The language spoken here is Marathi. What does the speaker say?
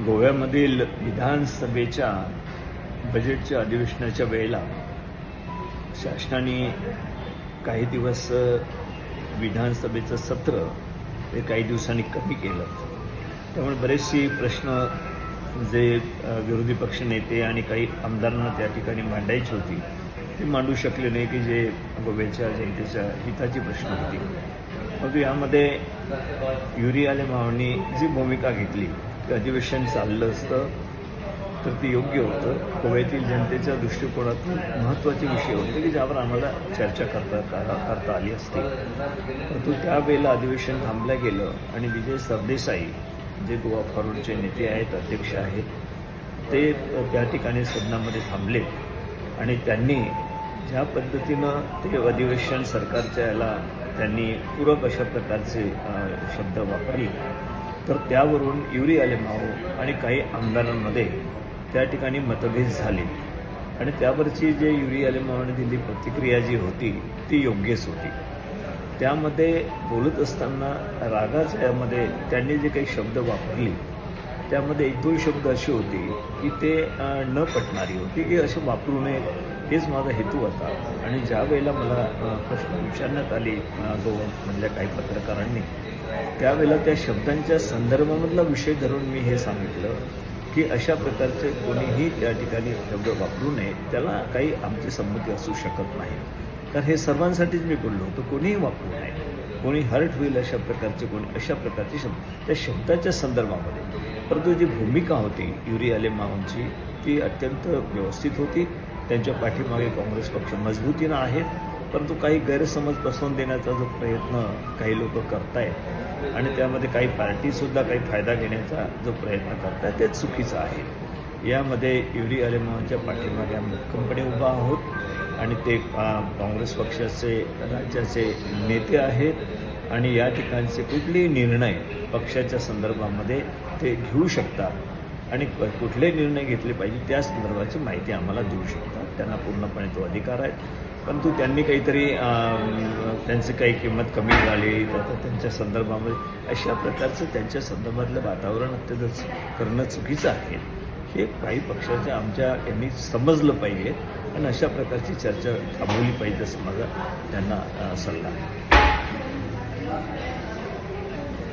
गोव्यामधील विधानसभेच्या बजेटच्या अधिवेशनाच्या वेळेला शासनाने काही दिवस विधानसभेचं सत्र हे काही दिवसांनी कमी केलं. त्यामुळे बरेचसे प्रश्न जे विरोधी पक्ष नेते आणि काही आमदारांना त्या ठिकाणी मांडायची होती ते मांडू शकले नाही, की जे गोव्याच्या जनतेच्या हिताची प्रश्न होती. मग यामध्ये युरी मावनी जी भूमिका घेतली की अधिवेशन चाललं असतं तर ते योग्य होतं. गोव्यातील जनतेच्या दृष्टिकोनातून महत्त्वाचे विषय होते की ज्यावर आम्हाला चर्चा करता आली असती. परंतु त्यावेळेला अधिवेशन थांबलं गेलं आणि विजय सरदेसाई जे गोवा फॉरवर्डचे नेते आहेत, अध्यक्ष आहेत, ते त्या ठिकाणी सदनामध्ये थांबले आणि त्यांनी ज्या पद्धतीनं ते अधिवेशन सरकारच्या याला त्यांनी पूरक अशा प्रकारचे शब्द वापरले तर त्यावरून युरी माओ आणि काही आमदारांमध्ये त्या ठिकाणी मतभेद झाले आणि त्यावरची जे युरी माओने दिली प्रतिक्रिया जी होती ती योग्यच होती. त्यामध्ये बोलत असताना रागाच्या यामध्ये त्यांनी जे काही शब्द वापरले त्यामध्ये एक दोन शब्द असे होते की ते न पटणारी होती, की असे वापरू नये हेच माझा हेतू होता. आणि ज्या वेळेला मला प्रश्न विचारण्यात आले गोवामधल्या काही पत्रकारांनी, त्यावेळेला त्या शब्दांच्या संदर्भामधला विषय धरून मी हे सांगितलं की अशा प्रकारचे कोणीही त्या ठिकाणी शब्द वापरू नये, त्याला काही आमची संमती असू शकत नाही. तर हे सर्वांसाठीच मी बोललो होतो, कोणीही वापरू नये, कोणी हर्ट होईल अशा प्रकारचे अशा प्रकारचे शब्द त्या शब्दाच्या संदर्भामध्ये. परंतु जी भूमिका होती युरी माओंची ती अत्यंत व्यवस्थित होती. त्यांच्या पाठीमागे काँग्रेस पक्ष मजबूतीनं आहेत, परंतु काही गैरसमज पसरवून देण्याचा जो प्रयत्न काही लोक करतायत आणि त्यामध्ये काही पार्टीसुद्धा काही फायदा घेण्याचा जो प्रयत्न करतायत ते चुकीचं आहे. यामध्ये युरी माओंच्या पाठीमागे आम्ही भक्कमपणे उभा आहोत आणि ते काँग्रेस पक्षाचे राज्याचे नेते आहेत आणि या ठिकाणचे कुठलेही निर्णय पक्षाच्या संदर्भामध्ये ते घेऊ शकतात आणि कुठले निर्णय घेतले पाहिजे त्या संदर्भाची माहिती आम्हाला देऊ शकतात. त्यांना पूर्णपणे तो अधिकार आहे. परंतु त्यांनी काहीतरी त्यांची काही किंमत कमी झाली तर त्यांच्या संदर्भामध्ये अशा प्रकारचं त्यांच्या संदर्भातलं वातावरण अत्यंत करणं चुकीचं आहे. हे काही पक्षाच्या आमच्या यांनी समजलं पाहिजे आणि अशा प्रकारची चर्चा थांबवली पाहिजे असं माझा त्यांना सल्ला आहे.